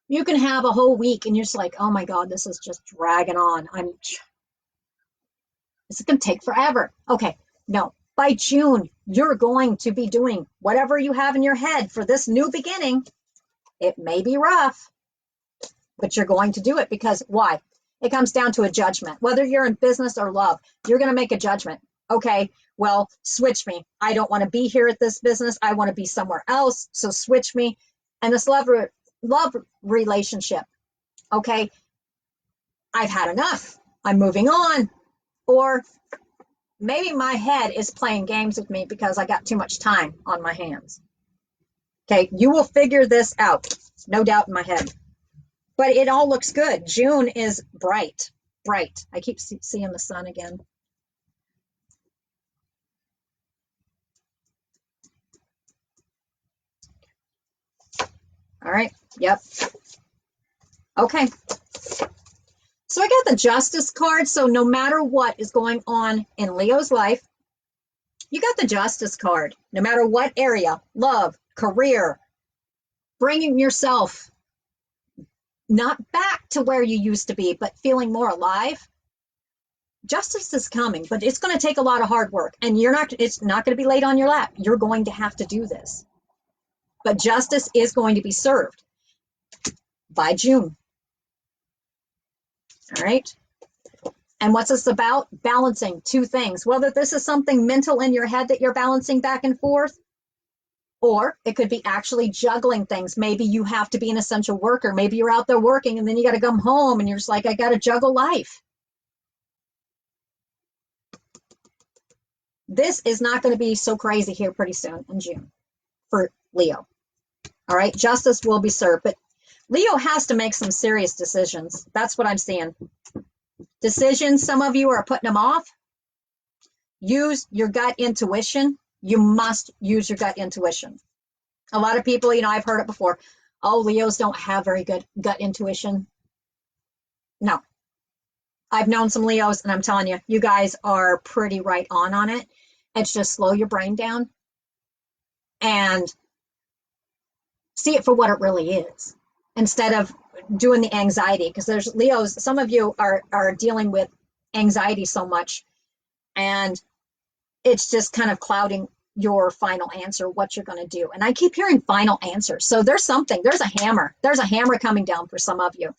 You can have a whole week and you're just like, oh my God, this is just dragging on. This is going to take forever. Okay, no. By June, you're going to be doing whatever you have in your head for this new beginning. It may be rough, but you're going to do it because why? It comes down to a judgment. Whether you're in business or love, you're going to make a judgment. Okay, well, switch me. I don't want to be here at this business. I want to be somewhere else. So switch me. And this love relationship. Okay, I've had enough. I'm moving on. Or maybe my head is playing games with me because I got too much time on my hands. Okay, you will figure this out. No doubt in my head. But it all looks good. June is bright, bright. I keep seeing the sun again. All right, yep. Okay. So I got the Justice card. So no matter what is going on in Leo's life, you got the Justice card. No matter what area, love, career, bringing yourself not back to where you used to be, but feeling more alive. Justice is coming, but it's going to take a lot of hard work, and it's not going to be laid on your lap. You're going to have to do this. But justice is going to be served by June. All right. And what's this about? Balancing two things. Whether this is something mental in your head that you're balancing back and forth, or it could be actually juggling things. Maybe you have to be an essential worker. Maybe you're out there working and then you got to come home and you're just like, I got to juggle life. This is not going to be so crazy here pretty soon in June for Leo. All right. Justice will be served, but Leo has to make some serious decisions. That's what I'm seeing. Decisions, some of you are putting them off. Use your gut intuition. You must use your gut intuition. A lot of people, I've heard it before. Oh, Leos don't have very good gut intuition. No. I've known some Leos, and I'm telling you, you guys are pretty right on it. It's just slow your brain down and see it for what it really is instead of doing the anxiety. Because there's Leos, some of you are dealing with anxiety so much, and it's just kind of clouding your final answer, what you're going to do. And I keep hearing final answers. So there's a hammer coming down for some of you.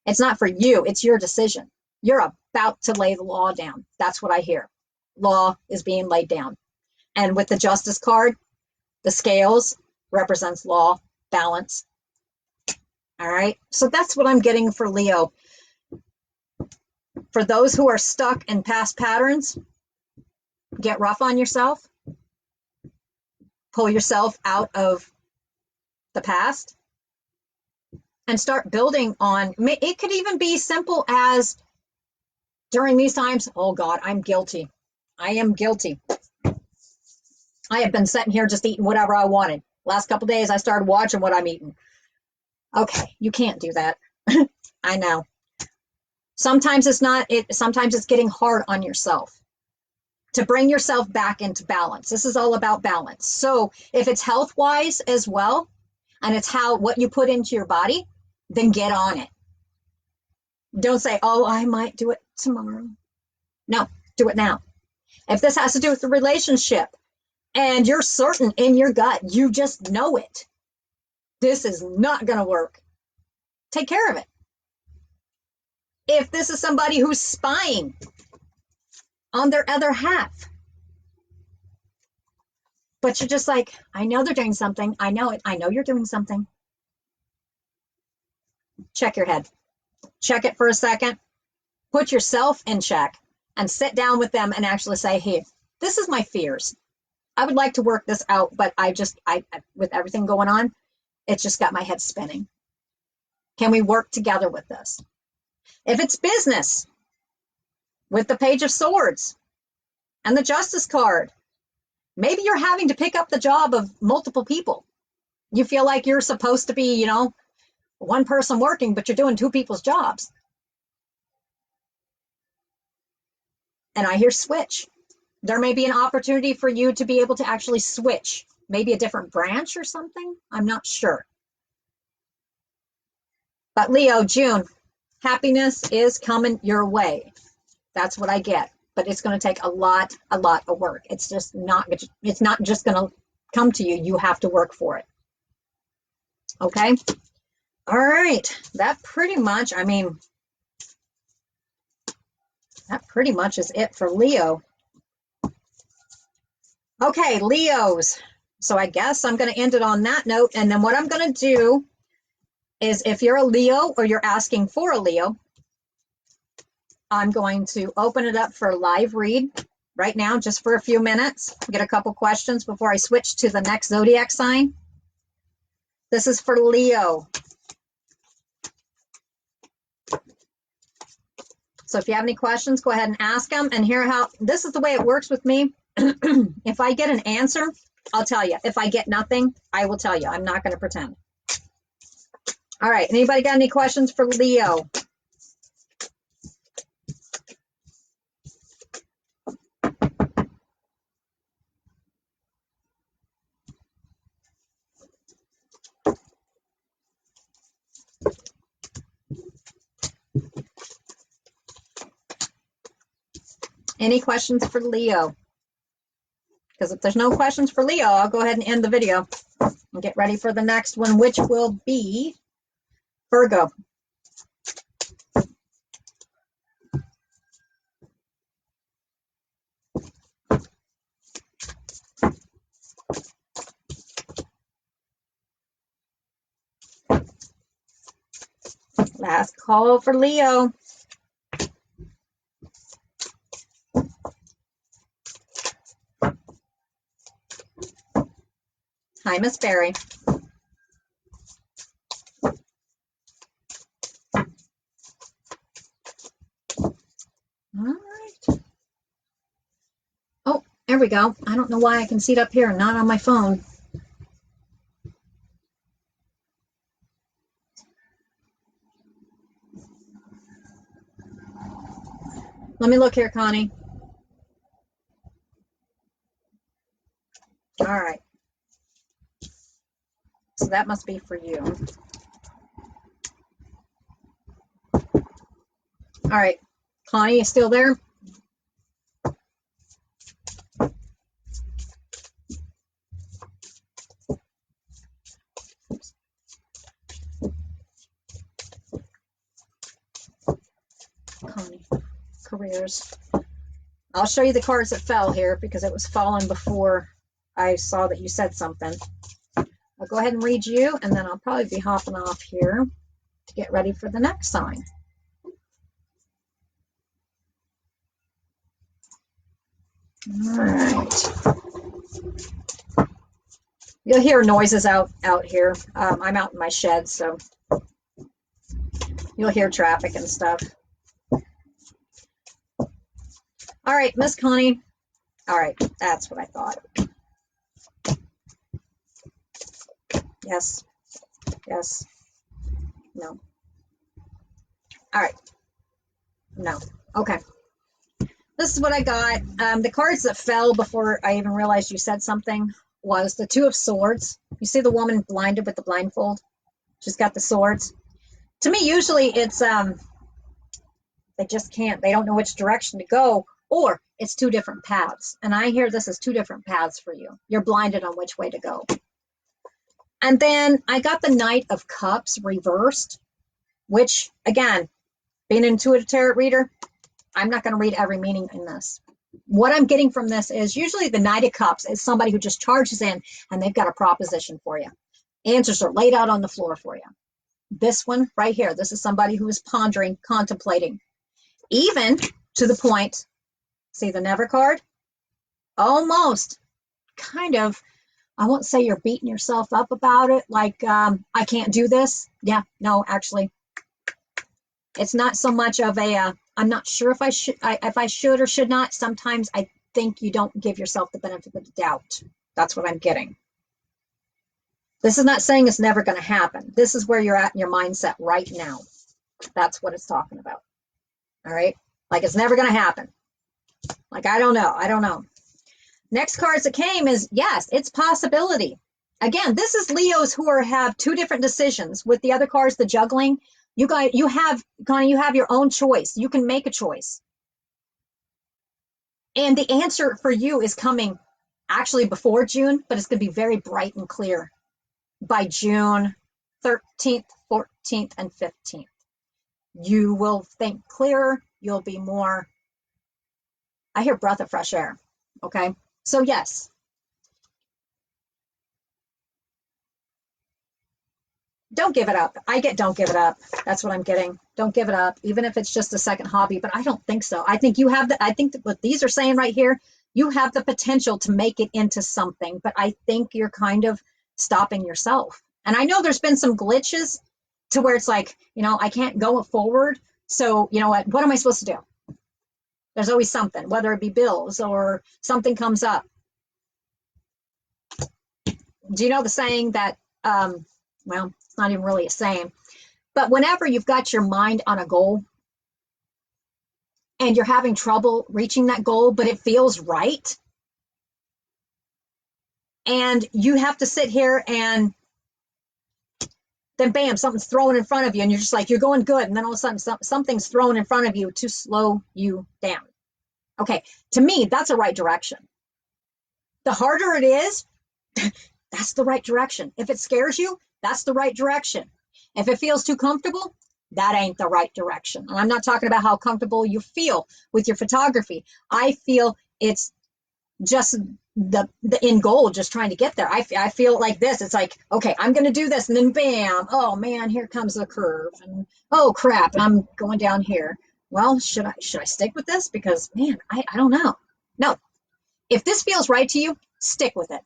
It's not for you, it's your decision. You're about to lay the law down. That's what I hear. Law is being laid down. And with the Justice card, the scales represents law, balance. All right. So that's what I'm getting for Leo. For those who are stuck in past patterns, get rough on yourself. Pull yourself out of the past and start building on. It could even be simple as during these times, oh God, I'm guilty. I am guilty. I have been sitting here just eating whatever I wanted. Last couple of days, I started watching what I'm eating. Okay, you can't do that. I know. Sometimes it's not. Sometimes it's getting hard on yourself to bring yourself back into balance. This is all about balance. So if it's health wise as well, and it's what you put into your body, then get on it. Don't say, oh, I might do it tomorrow. No, do it now. If this has to do with the relationship and you're certain in your gut, you just know it, this is not going to work, take care of it. If this is somebody who's spying on their other half, but you're just like, I know they're doing something. I know it. I know you're doing something. Check your head. Check it for a second. Put yourself in check and sit down with them and actually say, hey, this is my fears. I would like to work this out, but I with everything going on, it's just got my head spinning. Can we work together with this? If it's business, with the Page of Swords and the Justice card, maybe you're having to pick up the job of multiple people. You feel like you're supposed to be, one person working, but you're doing two people's jobs. And I hear switch. There may be an opportunity for you to be able to actually switch, maybe a different branch or something. I'm not sure. But Leo, June, happiness is coming your way. That's what I get. But it's going to take a lot of work. It's not just going to come to you. You have to work for it. Okay? All right. That pretty much is it for Leo. Okay, Leos. So I guess I'm going to end it on that note. And then what I'm going to do is, if you're a Leo or you're asking for a Leo, I'm going to open it up for a live read right now, just for a few minutes. Get a couple questions before I switch to the next zodiac sign. This is for Leo. So if you have any questions, go ahead and ask them. And this is the way it works with me. If I get an answer, I'll tell you. If I get nothing, I will tell you. I'm not going to pretend. All right. Anybody got any questions for Leo? Any questions for Leo? Because if there's no questions for Leo, I'll go ahead and end the video and get ready for the next one, which will be Virgo. Last call for Leo. Hi, Miss Barry. All right. Oh, there we go. I don't know why I can see it up here and not on my phone. Let me look here, Connie. All right. So that must be for you. All right, Connie, you still there? Connie, careers. I'll show you the cards that fell here because it was falling before I saw that you said something. I'll go ahead and read you, and then I'll probably be hopping off here to get ready for the next sign. All right. You'll hear noises out here. I'm out in my shed, so you'll hear traffic and stuff. All right, Miss Connie. All right, that's what I thought. Yes. Yes. No. All right. No. Okay. This is what I got. The cards that fell before I even realized you said something was the Two of Swords. You see the woman blinded with the blindfold? She's got the swords. To me, usually it's they just can't. They don't know which direction to go, or it's two different paths. And I hear this as two different paths for you. You're blinded on which way to go. And then I got the Knight of Cups reversed, which, again, being an intuitive tarot reader, I'm not going to read every meaning in this. What I'm getting from this is usually the Knight of Cups is somebody who just charges in and they've got a proposition for you. Answers are laid out on the floor for you. This one right here, this is somebody who is pondering, contemplating, even to the point, see the Never card? Almost kind of, I won't say you're beating yourself up about it, like, I can't do this. Yeah, no, actually, it's not so much of a, I'm not sure if I should or should not. Sometimes I think you don't give yourself the benefit of the doubt. That's what I'm getting. This is not saying it's never going to happen. This is where you're at in your mindset right now. That's what it's talking about. All right. Like it's never going to happen. Like, I don't know. Next cards that came is, yes, it's possibility. Again, this is Leos who have two different decisions. With the other cards, the juggling, you have your own choice. You can make a choice. And the answer for you is coming actually before June, but it's going to be very bright and clear by June 13th, 14th, and 15th. You will think clearer. You'll be more, I hear breath of fresh air. Okay. So yes. Don't give it up. Don't give it up. That's what I'm getting. Don't give it up, even if it's just a second hobby, but I don't think so. I think I think that what these are saying right here, you have the potential to make it into something, but I think you're kind of stopping yourself. And I know there's been some glitches to where it's like, I can't go forward. So, you know what am I supposed to do? There's always something, whether it be bills or something comes up. Do you know the saying that, well, it's not even really a saying, but whenever you've got your mind on a goal and you're having trouble reaching that goal, but it feels right, and you have to sit here and then bam, something's thrown in front of you and you're just like, you're going good. And then all of a sudden something's thrown in front of you to slow you down. Okay. To me, that's a right direction. The harder it is, that's the right direction. If it scares you, that's the right direction. If it feels too comfortable, that ain't the right direction. And I'm not talking about how comfortable you feel with your photography. I feel it's just the end goal, just trying to get there. I feel like this. It's like, okay, I'm going to do this. And then bam, oh man, here comes the curve. And oh crap, I'm going down here. Well, should I stick with this? Because man, I don't know. No, if this feels right to you, stick with it.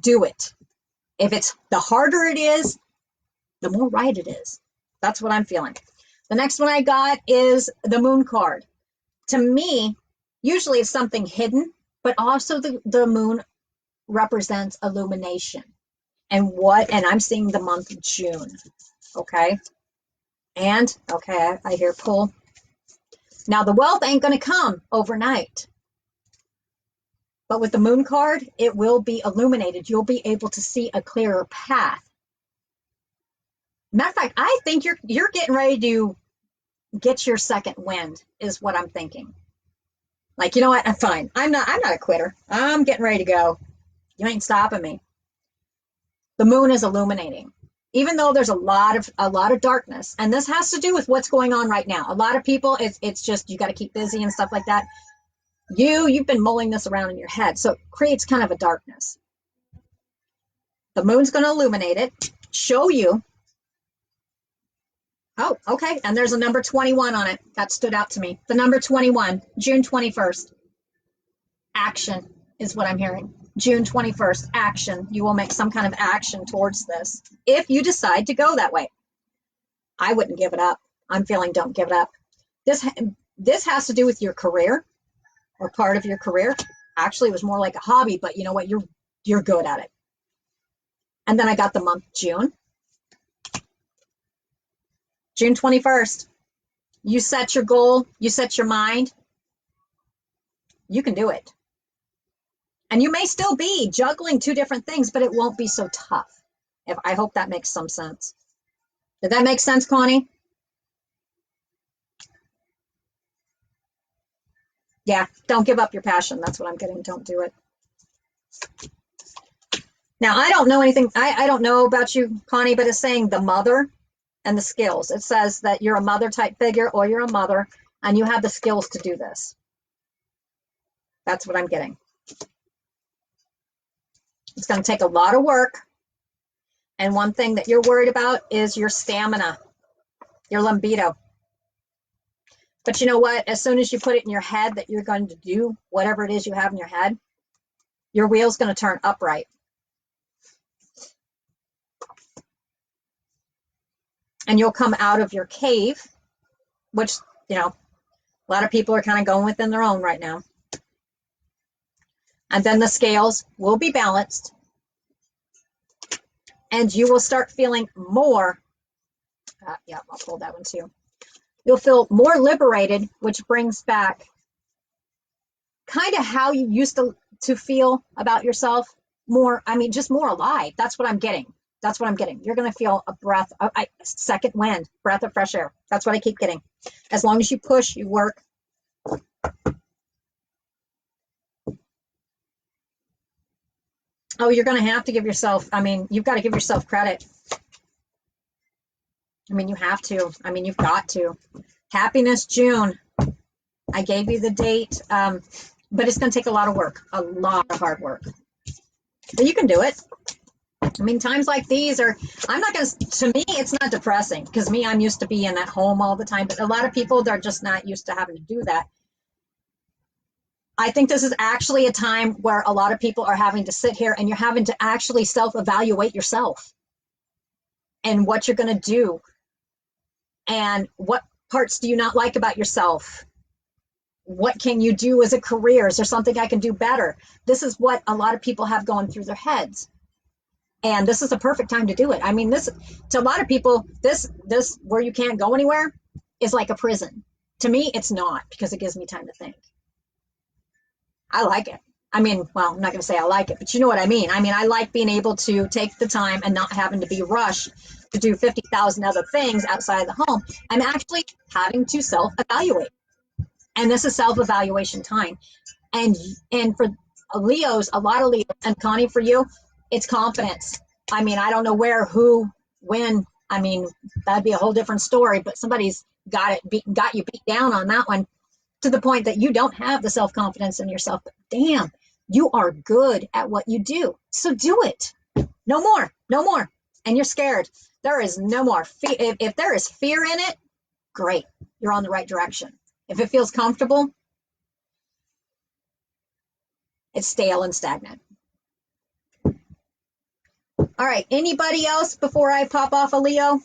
Do it. If it's the harder it is, the more right it is. That's what I'm feeling. The next one I got is the Moon card. To me, usually it's something hidden, but also the moon represents illumination. And I'm seeing the month of June. Okay. And okay, I hear pull. Now the wealth ain't going to come overnight. But with the Moon card, it will be illuminated. You'll be able to see a clearer path. Matter of fact, I think you're getting ready to get your second wind, is what I'm thinking. Like, you know what? I'm fine. I'm not a quitter. I'm getting ready to go. You ain't stopping me. The moon is illuminating. Even though there's a lot of darkness, and this has to do with what's going on right now. A lot of people, it's just you got to keep busy and stuff like that. You've been mulling this around in your head, so it creates kind of a darkness. The moon's going to illuminate it, show you. Oh, okay. And there's a number 21 on it. That stood out to me. The number 21, June 21st. Action is what I'm hearing. June 21st, action. You will make some kind of action towards this if you decide to go that way. I wouldn't give it up. I'm feeling don't give it up. This has to do with your career or part of your career. Actually, it was more like a hobby, but you know what? You're good at it. And then I got the month June. June 21st. You set your goal, you set your mind. You can do it. And you may still be juggling two different things, but it won't be so tough. I hope that makes some sense. Did that make sense, Connie? Yeah, don't give up your passion. That's what I'm getting. Don't do it. Now, I don't know anything. I don't know about you, Connie, but it's saying the mother and the skills. It says that you're a mother type figure or you're a mother and you have the skills to do this. That's what I'm getting. It's going to take a lot of work. And one thing that you're worried about is your stamina, your libido. But you know what? As soon as you put it in your head that you're going to do whatever it is you have in your head, your wheel's going to turn upright. And you'll come out of your cave, which, a lot of people are kind of going within their own right now. And then the scales will be balanced. And you will start feeling more. Yeah, I'll pull that one too. You'll feel more liberated, which brings back kind of how you used to feel about yourself. More, just more alive. That's what I'm getting. That's what I'm getting. You're going to feel a breath, second wind, breath of fresh air. That's what I keep getting. As long as you push, you work. Oh, you're going to have to give yourself, you've got to give yourself credit. You have to. You've got to. Happiness, June. I gave you the date, but it's going to take a lot of work, a lot of hard work. But you can do it. Times like these I'm not going to me, it's not depressing because I'm used to being at home all the time. But a lot of people, they're just not used to having to do that. I think this is actually a time where a lot of people are having to sit here and you're having to actually self-evaluate yourself and what you're going to do and what parts do you not like about yourself. What can you do as a career? Is there something I can do better? This is what a lot of people have going through their heads. And this is a perfect time to do it. This to a lot of people, this where you can't go anywhere is like a prison. To me, it's not, because it gives me time to think. I like it. Well, I'm not going to say I like it, but you know what I mean. I like being able to take the time and not having to be rushed to do 50,000 other things outside the home. I'm actually having to self-evaluate. And this is self-evaluation time. And for Leos, a lot of Leos, and Connie, for you, it's confidence. I don't know where, who, when. That'd be a whole different story, but somebody's got you beat down on that one to the point that you don't have the self-confidence in yourself. But damn, you are good at what you do. So do it. No more, no more. And you're scared. There is no more fear. If there is fear in it, great. You're on the right direction. If it feels comfortable, it's stale and stagnant. All right, anybody else before I pop off a Leo?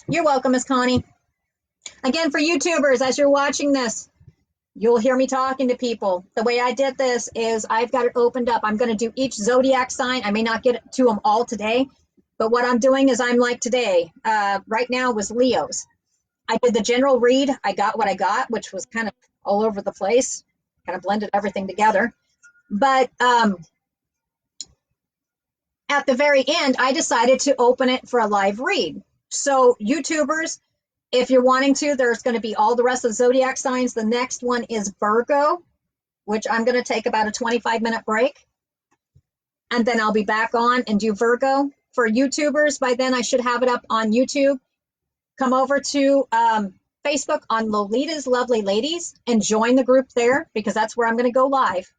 You're welcome, Miss Connie. Again, for YouTubers, as you're watching this, you'll hear me talking to people. The way I did this is I've got it opened up. I'm going to do each zodiac sign. I may not get to them all today, but what I'm doing is I'm like today, right now was Leo's. I did the general read. I got what I got, which was kind of all over the place, kind of blended everything together. But at the very end, I decided to open it for a live read. So YouTubers, if you're wanting to, there's going to be all the rest of the zodiac signs. The next one is Virgo, which I'm going to take about a 25-minute break. And then I'll be back on and do Virgo. For YouTubers, by then I should have it up on YouTube. Come over to Facebook on Lolita's Lovely Ladies and join the group there, because that's where I'm going to go live.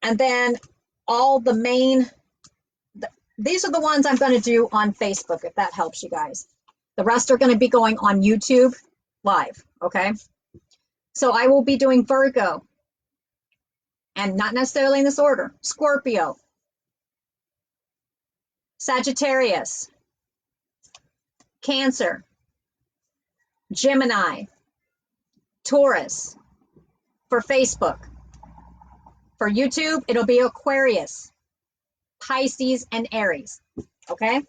And then all the main, these are the ones I'm going to do on Facebook, if that helps you guys. The rest are going to be going on YouTube live, okay? So I will be doing Virgo, and not necessarily in this order: Scorpio, Sagittarius, Cancer, Gemini, Taurus for Facebook. For YouTube, it'll be Aquarius, Pisces, and Aries, okay?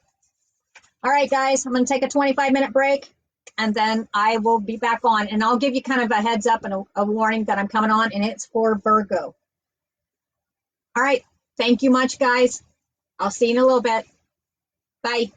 All right, guys, I'm going to take a 25-minute break, and then I will be back on, and I'll give you kind of a heads up and a warning that I'm coming on, and it's for Virgo. All right, thank you much, guys. I'll see you in a little bit. Bye.